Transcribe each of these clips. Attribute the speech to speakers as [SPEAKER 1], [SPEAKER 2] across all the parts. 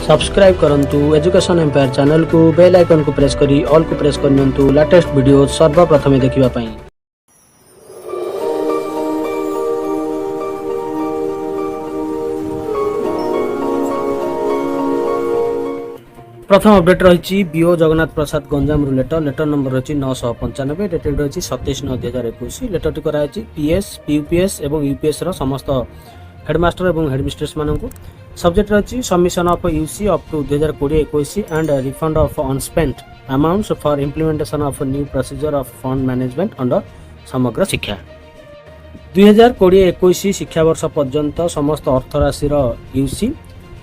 [SPEAKER 1] Subscribe करंतु Education Empire channel को bell icon को प्रेस करी ऑल को प्रेस करनियंतु लेटेस्ट वीडियो सर्वप्रथमे देखिबा पई। प्रथम अपडेट रही BO Jagannath Prasad Ganjam letter number रही 995 डेटेड रही 27/9/2021 लेटर टी कराई पीएस पीयूपीएस एवं यूपीएस रो समस्त हेडमास्टर एवं हेडमिस्ट्रेस मानकु सब्जेक्ट रही submission of UC up to 2020-21 and refund of unspent amounts for implementation of new procedure of fund management under समग्र शिक्षा 2020-21 शिक्षा वर्ष पर्यंत समस्त अर्थराशि यूसी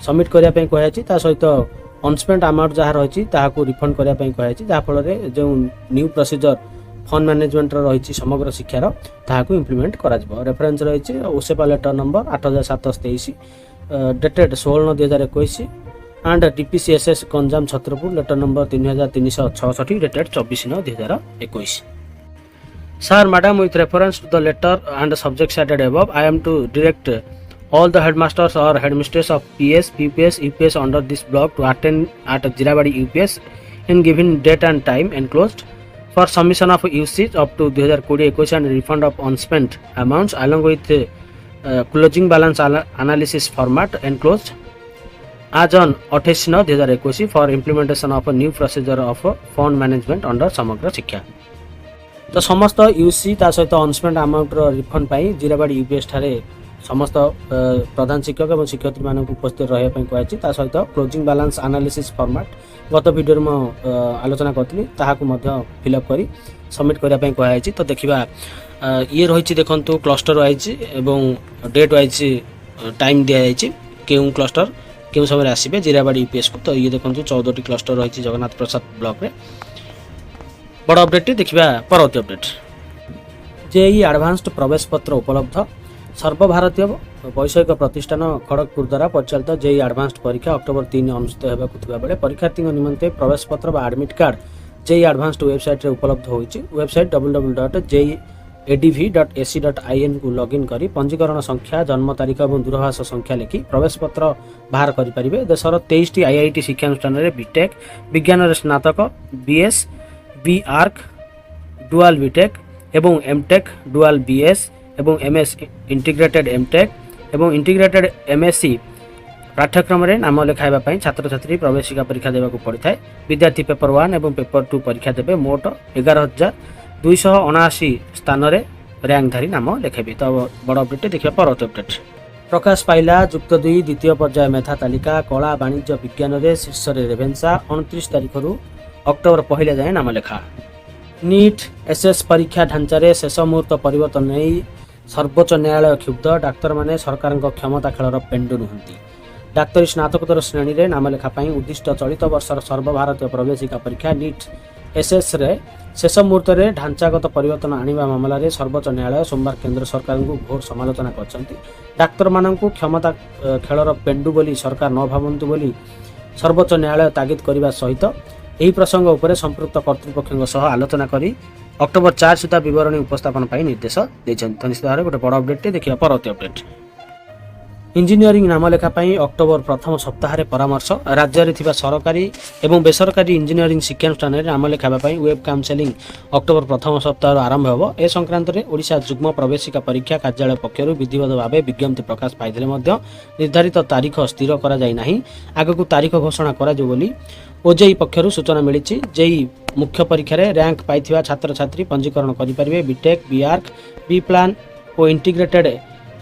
[SPEAKER 1] सबमिट करने कहुई सहित अनस्पेंट अमाउंट जहाँ रही रिफंड करने कहुई जहाँफल जो न्यू प्रोसीजर फंड मैनेजमेंट रही समग्र शिक्षार ताकू इम्प्लीमेंट कर रेफरेन्स रही OSEPA letter number 8723 dated 16/9/2021 and DPCSS Ganjam Chhatrapur letter number 3366 dated 24/9/2021। Sir, Madam, with reference to the letter and the subject cited above, I am to direct all the headmasters or headmistress of PS, PPS, UPS under this block to attend at Jirabadi UPS in given date and time enclosed for submission of usage up to 2020-21 and refund of unspent amounts along with closing balance analysis format enclosed as on 28/9/2021 for implementation of a new procedure of fund management under समग्र शिक्षा। तो समस्त UC ता सहित अनस्पेंट amount refund पाई जिराबाड़ी UPS ठारे समस्त प्रधान शिक्षक और शिक्षयित्री मानक उपस्थित रहा कहुई सहित क्लोजिंग बैलेंस एनालिसिस फॉर्मेट गत वीडियो में आलोचना करी फिलअप कर सबमिट करने कहुई। तो देखा ये रही देखु क्लस्टर वाइज एवं डेट वाइज टाइम दिखाई क्यों क्लस्टर क्यों समय आसवे जिराबाड़ी यूपीएस को। तो ये देखो 14 क्लस्टर रही जगन्नाथ प्रसाद ब्लॉक में। बड़ अपडेट देखा परवर्ती अपडेट जेई एडवांस्ड प्रवेश पत्र उपलब्ध सर्वभारतीय वैषयिक प्रतिष्ठान खड़गपुर द्वारा परिचालित जेई एडवांस्ड परीक्षा अक्टोबर 3 अनुष्ठित होगा बेले परीक्षार्थी निमंते प्रवेश पत्र व admit card JEE advanced website रे उपलब्ध होइछि। वेबसाइट www.jeiadv.ac.in को लॉगिन करी पंजीकरण संख्या जन्म तारीख और दूरभाष संख्या लिखि प्रवेश पत्र बाहर करि परिबे। देशर 23 आईआईटी शिक्षानुष्ठान रे बीटेक विज्ञान रे स्नातक BS B arch dual BTech एवं एमटेक डुआल बीएस एवं एमएस इंटीग्रेटेड एमटेक एवं इंटीग्रेटेड एमएससी पाठ्यक्रम रे नाम लिखाइबा छात्र छात्री प्रवेशिका परीक्षा देवाक पड़ता है। विद्यार्थी पेपर 1 एवं पेपर 2 परीक्षा देवे। मोट 11,279 स्थान रे रैंकधारी नाम लिखेबे। तो बड़ अपडेट देखिए परवर्ती अपडेट प्रकाश पाइला युक्त 2 द्वितीय पर्याय मेधा तालिका कला वाणिज्य विज्ञान रे शीर्ष रे रेभेन्सा 29 तारिख रु अक्टोबर 1 जाए नाम लेखा। नीट एसएस परीक्षा ढांचारे शेष मुहूर्त परिवर्तन नहीं सर्वोच्च न्यायालय क्षुब्ध डाक्तर माने सरकार क्षमता खेलर पेंडु नुहंती। डाक्तरी स्नातकोत्तर श्रेणी रे नाम लेखा उद्दिष्ट चलित वर्षर सर्वभारतीय प्रवेशिका परीक्षा नीट एसएस रे शेष मुहूर्त रे ढांचागत परिवर्तन आनिबा मामला रे सर्वोच्च न्यायालय सोमवार केंद्र सरकार को घोर समालोचना करछंती। डाक्तर माननकु क्षमता खेलर पेंडु बोली सरकार न भावंतु बोली सर्वोच्च न्यायालय तागिद करबा सहित यही प्रसंग उपरे संपृक्त कर्तृपक्षों सह आलोचना करी अक्टोबर 4 सुधा विवरणी उपस्थापन पर निर्देश देते। निश्चित भाव गोटे बड़ अपडेट देखिए परवर्ती अपडेट इंजीनियरिंग नाम लेखा अक्टोबर प्रथम सप्ताह परामर्श राज्य में सरकारी एवं बेसरकारी इंजीनियरिंग शिक्षानुष्ठान नाम लेखा वेब काउंसेलिंग अक्टोबर प्रथम सप्ताह आरंभ हो। ए संक्रांत में ओडिशा जुग्म प्रवेशिका परीक्षा कार्यालय पक्षर विधिवत भाव विज्ञप्ति प्रकाश पाई निर्धारित तारीख स्थिर आगक तारीख घोषणा कर ओजेई पक्षर सूचना मिली। जेई मुख्य परीक्षा रैंक पाई छात्र छात्री पंजीकरण करें। बीटेक बीआर्क बी प्लान और इंटीग्रेटेड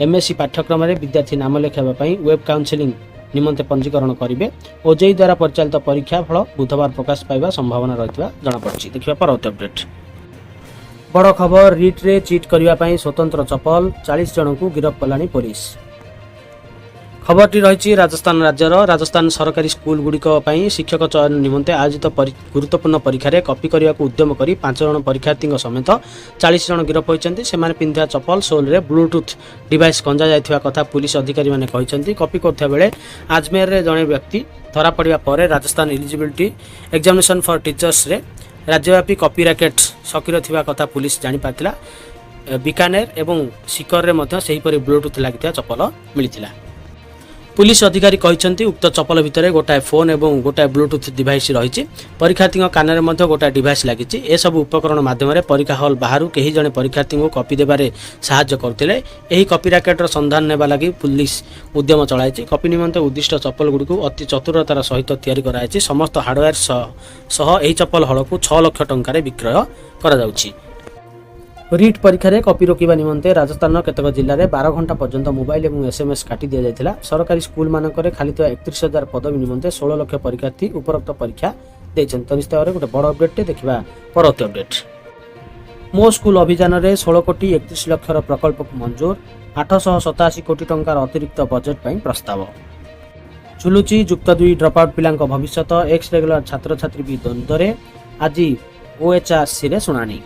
[SPEAKER 1] एमएससी पाठ्यक्रम विद्यार्थी नाम लिखाइबा वेब काउंसेलिंग निमंते पंजीकरण करेंगे। ओजेई द्वारा परिचालित परीक्षा फल बुधवार प्रकाश पाइबा संभावना रही जमापड़ी। देखिए परवर्ती अपडेट बड़ खबर रिट रे चिट करने स्वतंत्र चपल 40 जन को गिरफ्त कलानी पुलिस। खबरटी रही राजस्थान राज्यर राजस्थान सरकारी स्कूल गुड़िक शिक्षक चयन निमंते आयोजित गुरुत्वपूर्ण परीक्षा कॉपी करने को उद्यम कर 5 जन परीक्षार्थी समेत 40 जन गिरफ्त होती। से पिंधा चपल सोल रे ब्लूटूथ डिवाइस गंजा जाइथिबा कथा पुलिस अधिकारी माने कहिसेंती। कॉपी करथिबा बेले आजमेर रे जणे व्यक्ति धरा पड़िबा परे Rajasthan eligibility examination for teachers रे राज्यव्यापी कॉपी रैकेट सक्रिय थिबा कथा पुलिस जानि पाथिला। बीकानेर एवं सिकर रे मध्य सेही परि ब्लूटूथ लागिथिबा चपल मिलिथिला। पुलिस अधिकारी कहते उक्त चपल भितर गोटाए फोन और गोटाए ब्लूटूथ डिवाइस रही परीक्षार्थी कान में गोटाए डिवाइस लगी एसबू उपकरण माध्यम परीक्षा हल बाहर कई जड़े परीक्षार्थी को कॉपी देवारे साहाय्य करते यही कॉपी रैकेटर संधान नेबा लगी पुलिस उद्यम चलाई कॉपी निमंते उद्दिष्ट चप्पल गुड़ी अति चतुरतार सहित तैयारी कराई समस्त हार्डवेयर सह यही चप्पल हल को 6 लाख टंकार विक्रय करा रिट परीक्षा रे कॉपी रोकवा निमंते राजस्थान केतक जिले में 12 घंटा पर्यंत मोबाइल और एसएमएस काटी दि जाइथिला सरकारी स्कूल मानकरे खाली 31,000 पदवी निमंते 16 लाख परीक्षार्थी उपरोक्त परीक्षा देछन। तो निश्चित भाव गोटे बड़ अपडेट देखा परवर्ती अपडेट। मो स्कूल अभियान में 16 कोटी 31 लाख प्रकल्प को मंजूर 887 कोटी टंकार अतिरिक्त बजेट पर प्रस्ताव झुलुची युक्त 2 ड्रप आउट पिला भविष्य एक्स रेगुलर छात्र छात्री भी द्वंद्व आज ओएचआरसी रे शुणाणी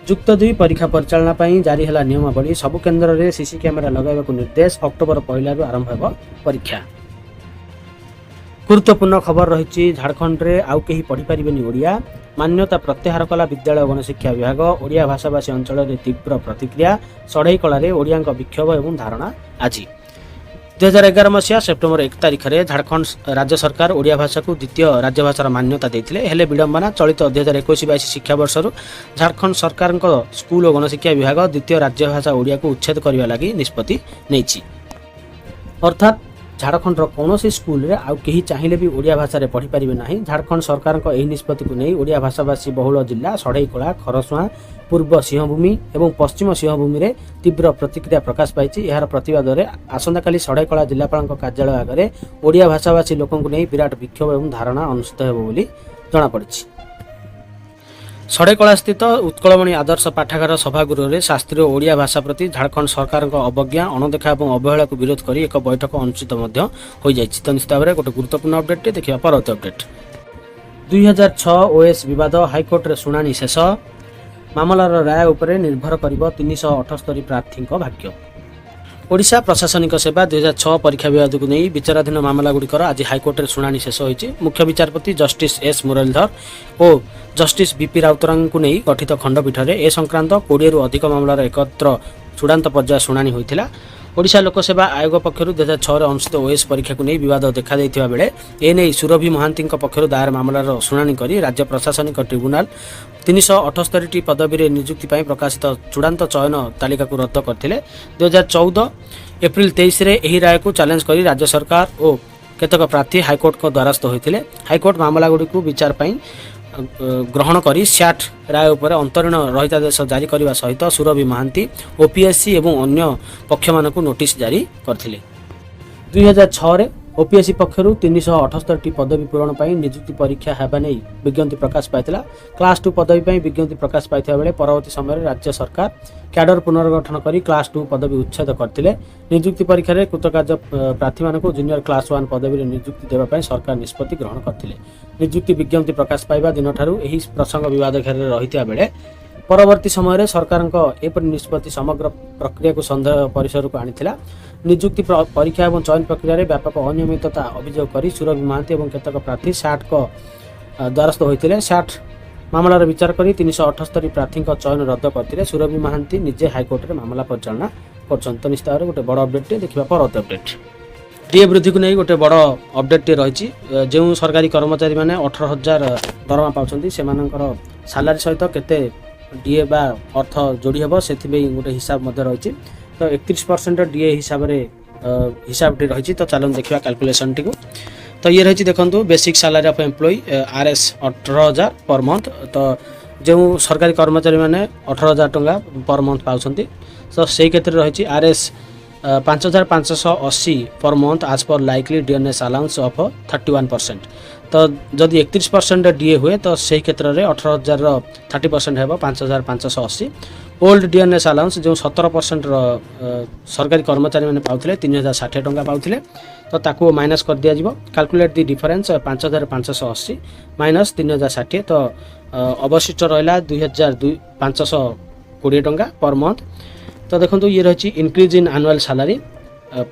[SPEAKER 1] युक्त 2 परीक्षा परिचालना पर जारी है नियमावली सबु केन्द्र में सीसी कैमेरा लगाइबा निर्देश अक्टोबर 1 आरंभ हो परीक्षा। गुरुत्वपूर्ण खबर रही झारखंड में आउ कहीं पढ़ी पारे ओडिया मान्यता प्रत्याहार कला विद्यालय गणशिक्षा विभाग ओडिया भाषाभाषी अंचल में तीव्र प्रतिक्रिया सढ़ई कलार ओडिया विक्षोभ और धारणा आज 2011 मसीहा सेप्टेम्बर 1 तारिख में झारखंड राज्य सरकार ओडिया भाषा को द्वितीय राज्यभाषार मान्यता देते हेले विडंबना चलित 2021-22 शिक्षा वर्ष झारखंड सरकार स्कूल और गणशिक्षा विभाग द्वितीय राज्यभाषा ओडिया को उच्छेद करने लगी निष्पत्ति नहीं अर्थात झारखंड कौन स्कूल रे आउ कहीं चाहिए भी ओडिया भाषा रे पढ़ी पारिबे नाही। झारखंड सरकार को यही निष्पत्ति को नहीं ओडिया भाषाभाषी बहुल जिला सढ़ईकला खरसुआ पूर्व सिंहभूमि और पश्चिम सिंहभूमि रे तीव्र प्रतिक्रिया प्रकाश पाई यार प्रतिवाद में आसंताकाली सढ़ईकला जिलापाल कार्यालय आगे ओडिया भाषाभाषी लोक विराट विक्षोभ और धारणा अनुष्ठित होबो बोली जଣାपड़ी। सढ़ईकला स्थित उत्कलमणि आदर्श पाठागार सभागृह में शास्त्रीय ओडिया भाषा प्रति झारखंड सरकार अवज्ञा अणदेखा और अवहेला को विरोध कर एक बैठक अनुष्ठित हो जाए। तो निश्चित भाव में गोटे गुरुत्वपूर्ण अपडेट देखा परवर्ती अपडेट। 2006 ओएस विवाद हाइकोर्ट रे शुणाणी शेष मामलार राय उपरे निर्भर कर 378 प्रार्थी भाग्य। ओडिशा प्रशासनिक सेवा 2006 परीक्षा विवाद को नहीं विचाराधीन मामला गुड़िकर आज हाइकोर्ट रे शुणाणी शेष होईछि। मुख्य विचारपति जस्टिस एस मुरलीधर और जस्टिस बीपी राउतराय को नहीं गठित खंडपीठ में ए संक्रांत 20 रु अधिक मामलार एकत्र चूड़ांत पर्याय शुणाणी होइथिला। ओडिशा लोकसेवा आयोग पक्षर 2006 अनुष्ठित ओएस परीक्षा को नहीं विवाद देखा देथिबा बेले एने सुरभि महांती पक्षर दायर मामलार शुणाणी करी राज्य प्रशासनिक ट्रिब्यूनाल 378 पदवी रे नियुक्ति पर प्रकाशित चूड़ांत चयन तालिका को रद्द करथिले। 2014 एप्रिल 23 रे एही राय को चैलेंज करी राज्य सरकार और केतक प्रार्थी हाइकोर्ट को द्वारस्थ होइथिले। हाइकोर्ट मामला गुडी को विचार पई ग्रहण करी स्याट राय उपर अंतरीण रहितादेश जारी करने सहित सुरभि महांती ओपीएससी और अन्य पक्ष मान नोटिस जारी करथिले। 2006 रे ओपीएससी पक्षर 378 पदवी पूरण पर नियुक्ति परीक्षा हेबा नहीं विज्ञप्ति प्रकाश पाइथिला। क्लास 2 पदवी पर विज्ञप्ति प्रकाश पाइथिबा बेले परवर्ती समय राज्य सरकार कैडर पुनर्गठन करी क्लास 2 पदवी उच्छेद करथिले। नियुक्ति परीक्षा रे कृतकार्य प्रार्थी मानक जूनियर क्लास 1 पदवी रे नियुक्ति देबा पई सरकार निष्पत्ति ग्रहण करथिले। नियुक्ति विज्ञप्ति प्रकाश पाइबा दिन ठारू एही प्रसंग विवाद घेर रहिथिबा बेले परवर्ती समय रे सरकार एपरि निष्पत्ति समग्र प्रक्रिया को संदेह परिसर को आनिथिला। नियुक्ति परीक्षा और चयन प्रक्रिया रे व्यापक अनियमितता अभियोग करी सुरभि महांती और केतक प्रार्थी साठ को द्वारस्थ होइथिले। साठ मामलार विचार करी 378 प्रार्थी चयन रद्द करथिले। सुरभि महांती निजे हाइकोर्ट रे मामला परिचालना करछन। तो निश्चित भाव गोटे बड़ अपडेट देखा परवर्ती अपडेट। डीए वृद्धि को नहीं गोटे बड़ अपडेट रही जो सरकारी कर्मचारी मैंने 18,000 दरमा पाउछंती सेमानकर सालारी सहित केते डीए बा अर्थ जोड़ी हे से गोटे हिसाब रही। तो 31% डीए हिसाब रे हिसाब टी रही। तो चलो देखा कैलकुलेशन टी को। तो ये रही देखो basic salary of employ RS 18,000 per month. तो जो सरकारी कर्मचारी मैंने 18,000 टंका पर मंथ पाउछंती। तो से क्षेत्र रही आरएस 5,580 पर मंथ आज पर लाइकली डीएनएस अलाउंस ऑफ 31%। तो जदि 31% डीए हुए तो से क्षेत्र में 18,000 30% है 5,580। ओल्ड डीएनएस अलाउंस जो 17% सरकारी कर्मचारी मैंने पाउथिले 3,060 टंका पाउथिले। तो ताको माइनस कर दिया जिवो। Calculate the difference 5,580 minus 3,060। तो अवशिष्ट रहा 2,520 टंका पर मंथ। तो देखो ये रही increase in annual salary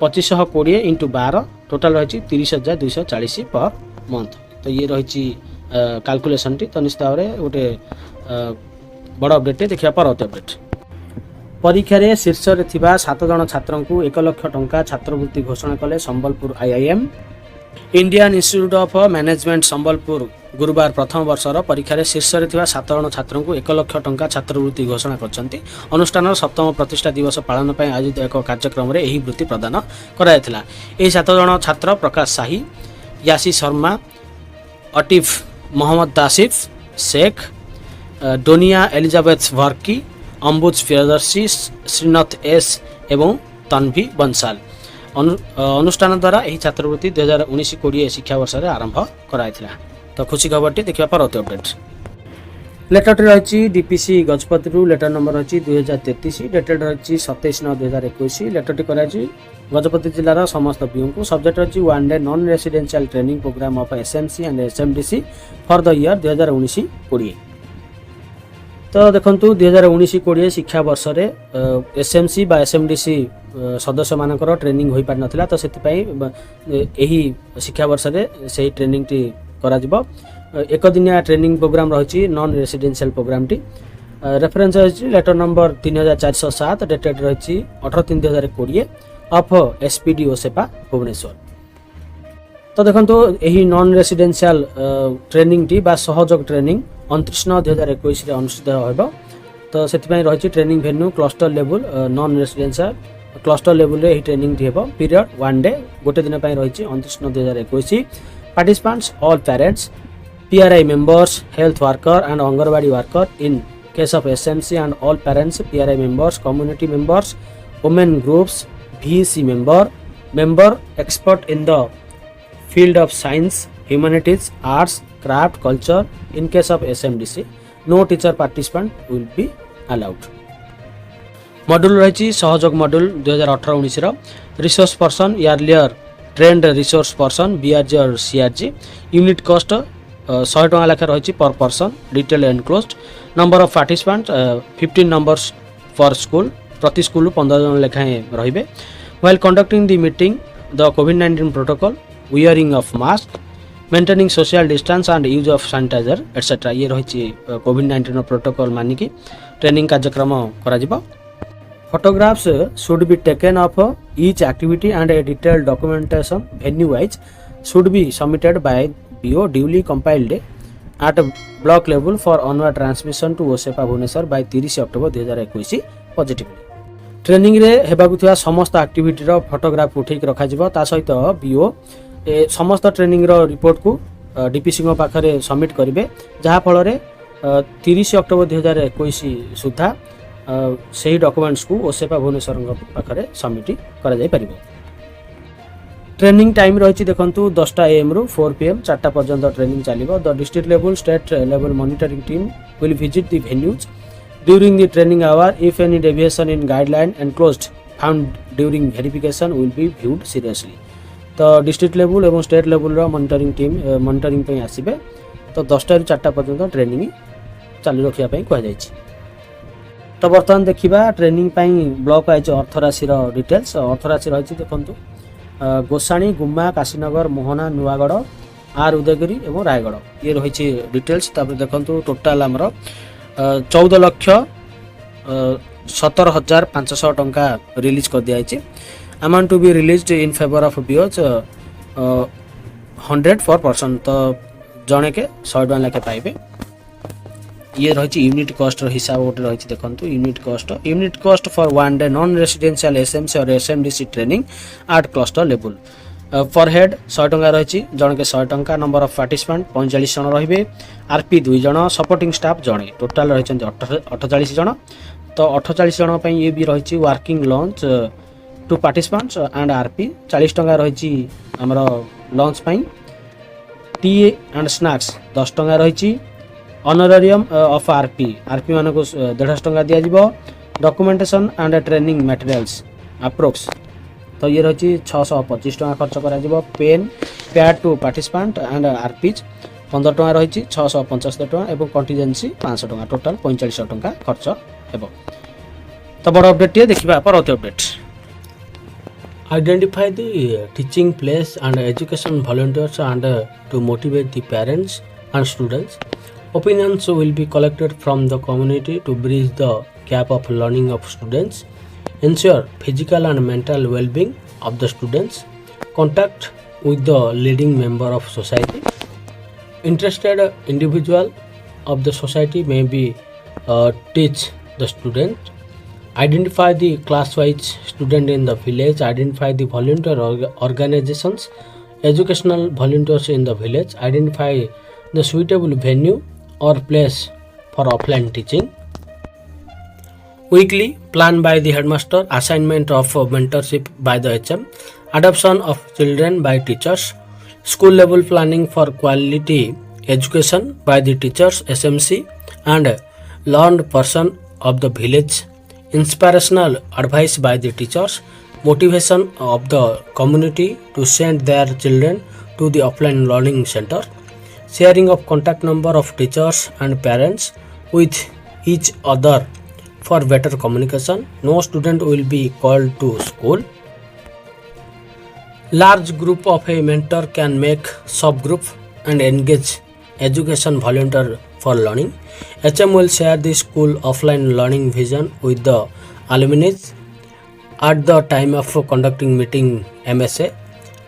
[SPEAKER 1] 2520 into 12 total रही 30,240 पर मंथ। तो ये रही कैलकुलेशन टी। तो निश्चित भाव में गोटे बड़ अपडेट देखा परवर्ती अपडेट। परीक्षा रे शीर्ष रे थिबा 7 जण छात्रन को 1 लाख टंका छात्रवृत्ति घोषणा कले Sambalpur IIM. Indian institute of management Sambalpur गुरुवार प्रथम वर्षर परीक्षा रे शीर्ष रे थिबा 7 जण छात्रन को 1 लाख टंका छात्रवृत्ति घोषणा करछंती। अनुष्ठान सप्तम प्रतिष्ठा दिवस पालन पय आयोजित एक कार्यक्रम रे एही वृत्ति प्रदान करायथिला। एही 7 जण छात्र प्रकाश साही, यासी शर्मा, अटिफ मोहम्मद तासिफ शेख, डोनिया एलिजाबेथ वर्की, अम्बुज प्रियदर्शी, श्रीनाथ एस एवं तन्वी बंसाल। अनुष्ठान द्वारा यही छात्रवृत्ति 2019-20 शिक्षा वर्ष में आरंभ कराइथिला। तो खुशी खबरटी देखा परवर्ती अपडेट। लेटरटी रही डीपीसी गजपति लेटर नंबर रही 2033 डेटेड रही 27/9/2021। लेटरटी कराई गजपति जिलार समस्त बीओ को। सब्जेक्ट रही 1 day non residential training programme of SMC and SMDC for the year 2019-20। तो देखंतु 2019-20 शिक्षा वर्ष रे एसएमसी बा एसएमडीसी सदस्य मानकर ट्रेनिंग होई पार नथिला। तो सेति पई एही शिक्षा वर्ष रे सेही ट्रेनिंग टी करा जिवो। एक दिनिया ट्रेनिंग प्रोग्राम रही नॉन रेसिडेंशियल प्रोग्राम टी। रेफरेंस रही लेटर नंबर 3407 डेटेड रही 18/3/2020 ऑफ एसपीडी ओसेपा भुवनेश्वर। तो देखंतु एही नॉन रेसिडेंशियल ट्रेनिंग टी बा सहयोग ट्रेनिंग 29/9/2021 रे अनुष्ठित होबो। तो सेति पई रही training venue cluster level non residential cluster level रे एही ट्रेनिंग टी हेबो। पीरियड 1 डे गोटे दिन पई रही 29/9/2021। Participants all parents, PRI members, health worker and Anganwadi worker in case of SMC and all parents, PRI members, community members, women groups, VEC member expert in the field of science, humanities, arts, craft, culture. In case of SMDC, no teacher participant will be allowed. Module रही Sahayog module 2018-19 रो resource person earlier trained resource person BRG और CRG। Unit cost 100 टका लेखा रही per person. Detail enclosed. Number of participant 15 numbers for school. प्रति school 15 जन लेखाएं रहिबे। While conducting the meeting the कोविड-19 protocol, wearing of mask, maintaining social distance and use of sanitiser etcetera. ये रही कोविड-19 प्रोटोकॉल मानिकी ट्रेनिंग कार्यक्रम करा जिवो। Photographs should be taken of each activity and a detailed documentation venue wise should be submitted by BO duly compiled at block level for onward transmission to OSEPA Bhubaneswar by 30 October 2021 positively। Training रे हेबाकु थिया समस्त activity रो photograph उठेक रखा जिवो। ता सहित BO समस्त training रो report को DPC को पाखरे सबमिट करिवे, जहा फल रे 30 अक्टोबर 2021 सुधा सही डॉक्यूमेंट्स को ओसेपा भुवनेश्वर पाखरे सबमिट करा जाय परिबो। ट्रेनिंग टाइम रही देखंतु 10टा AM रु 4 PM 4टा पर्यंत ट्रेनिंग चलिबो। The district level state level monitoring team will visit the venues during the training hour. If any deviation in guideline enclosed found during verification will be viewed seriously. तो district level एवं state level रो monitoring team monitoring पे आसीबे। तो 10टा रु 4टा पर्यंत training चालू रखिया पई कहै जायछि। तो बर्तमान देखा ट्रेनिंग ब्लॉक वाइज अर्थराशि डिटेल्स। अर्थराशि रही देखो गोसाणी, गुम्मा, काशीनगर, मोहना, नुआगढ़, आर उदयगिरी और रायगढ़ ये रही डिटेल्स। देखो टोटाल आमर 14,17,500 टंका रिलीज कर दिखाई। Amount to be release in favour of BOs 100 पर पर्सन। तो जड़े के 100 टका लेखे पाइबे। ये रही यूनिट कॉस्ट हिसाब गोटे रही देखो unit cost for 1 day non residential SMC और एसएमडीसी ट्रेनिंग एट क्लस्टर लेवल। पर हेड 100 टका रही जन के 100 टका। नंबर ऑफ पार्टिसिपेंट 45 जन रही। आरपी 2 जन, सपोर्टिंग स्टाफ जड़े, टोटाल रही 48 जन। तो 48 जन ये भी रही working lunch to participants and RP 40 टका रही आमर लंच टी एंड स्नैक्स 10 टका रही। ऑनरेरियम ऑफ आरपी मान को 150 टका दिया। Documentation and training materials approx तो ये रही 625 टका खर्च करा। Pen pad to participant and RPs 15 टका रही 675 टका और कंटीजेंसी 500 टका टोटाल 4500 टका खर्च हेबो। तो बड़ अपडेट ये देखा परवर्ती update. Identify the teaching place and education volunteers and to motivate the parents and students. Opinions will be collected from the community to bridge the gap of learning of students, ensure physical and mental well-being of the students, contact with the leading member of society. Interested individual of the society may be teach the student, identify the class-wise student in the village, identify the volunteer organizations, educational volunteers in the village, identify the suitable venue or place for offline teaching. Weekly plan by the headmaster, assignment of mentorship by the HM, adoption of children by teachers, school level planning for quality education by the teachers, SMC, and learned person of the village, inspirational advice by the teachers, motivation of the community to send their children to the offline learning center, sharing of contact number of teachers and parents with each other for better communication. No student will be called to school. Large group of a mentor can make subgroup and engage education volunteer for learning. HM will share the school offline learning vision with the alumni at the time of conducting meeting MSA.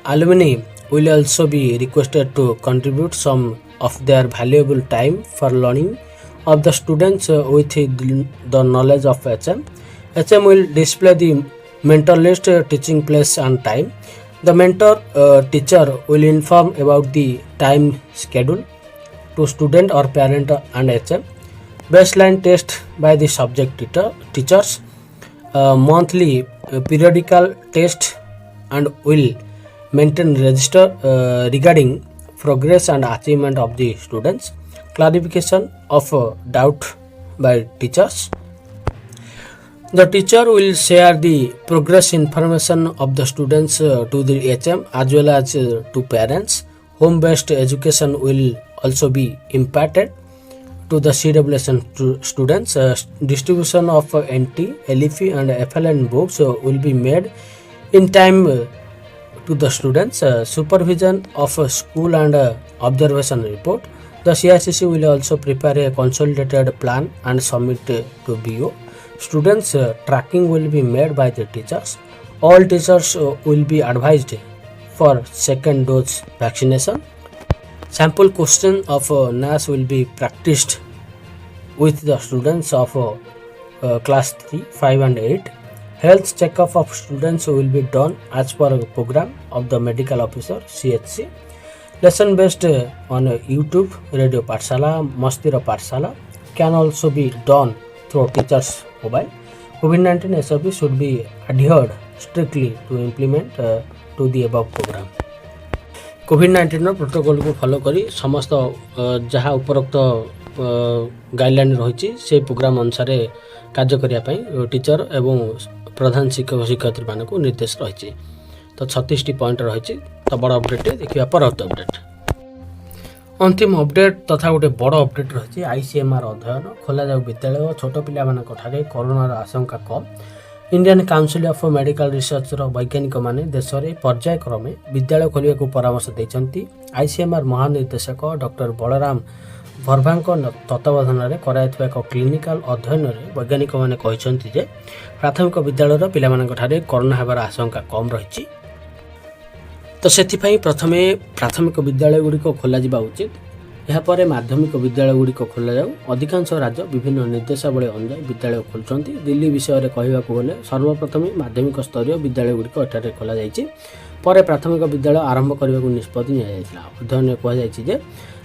[SPEAKER 1] Alumni will also be requested to contribute some of their valuable time for learning of the students with the knowledge of HM. HM will display the mentor list, teaching place and time. The mentor teacher will inform about the time schedule to student or parent and HM. Baseline test by the subject teachers, monthly periodical test, and will maintain register regarding progress and achievement of the students. Clarification of doubt by teachers. The teacher will share the progress information of the students to the HM as well as to parents. Home-based education will also be imparted to the CWSN students. Distribution of NT, LEP and FLN books will be made in time to the students. Supervision of school and observation report. The CICC will also prepare a consolidated plan and submit to BO. Students tracking will be made by the teachers. All teachers will be advised for second dose vaccination. Sample question of NAS will be practiced with the students of class 3, 5 and 8. Health checkup of students will be done as per program of the medical officer CHC. Lesson based on YouTube, Radio Pathshala, Mastira Pathshala can also be done through teachers' mobile. COVID-19 SOP should be adhered strictly to implement to the above program. COVID-19 protocol को follow करी समस्त जहाँ उपरोक्त guideline रही से programme अनुसार कार्य करने टीचर एवं प्रधान शिक्षक शिक्षयित्री मानक निर्देश रही। तो 36 पॉइंट रही। तो बड़ अपडेट देखिए परवर्त अपडेट अंतिम अपडेट तथा गोटे बड़ अपडेट रही। आईसीएमआर अध्ययन खोल जाऊ विद्यालय छोट पारे कोरोनार आशंका कम। Indian Council of Medical Research वैज्ञानिक माने देश में पर्यायक्रमे विद्यालय खोलिया को परामर्श देते। आईसीएमआर महानिर्देशक डॉक्टर बलराम भर्भांक तत्वावधान में कराइथिबा एक क्लिनिकल अध्ययन में वैज्ञानिक माने कहिसंती जे प्राथमिक विद्यालय पिलामानक कोरोना हेबार आशंका कम रही। तो से प्रथमे प्राथमिक विद्यालय गुड़िक खोल उचित। यापर माध्यमिक विद्यालय गुड़िक खोल जाऊ। अधिकांश राज्य विभिन्न निर्देशावली अनुसार विद्यालय खोलुंट। दिल्ली विषय में कहवाक गले सर्वप्रथम माध्यमिक स्तरीय विद्यालय गुड़िक एठारे खोल जापर प्राथमिक विद्यालय आरंभ करने को निष्पत्ति निया। अध्ययन कहुई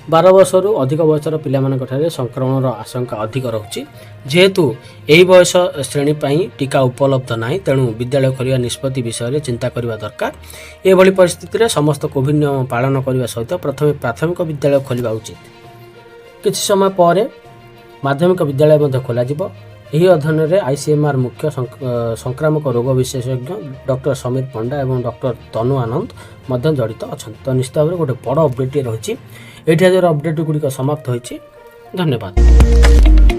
[SPEAKER 1] 12 वर्ष अधिक बयसर पिलामानकठारे संक्रमण आशंका अधिक रहुछि। जेहेतु यही बयस श्रेणी पई टीका उपलब्ध नाही तेणु विद्यालय खोलिया निष्पत्ति विषय चिंता करबा दरकार। एभली परिस्थिति रे समस्त कोविड नियम पालन करबा सहित प्रथमे प्राथमिक विद्यालय खोलिबा उचित। किछि समय पर माध्यमिक विद्यालय मध्ये खोला जिवो। यही अध्ययन में आईसीएमआर मुख्य संक्रामक रोग विशेषज्ञ डॉक्टर समीर पंडा एवं डॉक्टर तनु आनंद मध्य जड़ित अच्छा। तो निश्चित भाव में गोटे बड़ अपडेट रही। ये अपडेट गुड़िक समाप्त होती। धन्यवाद।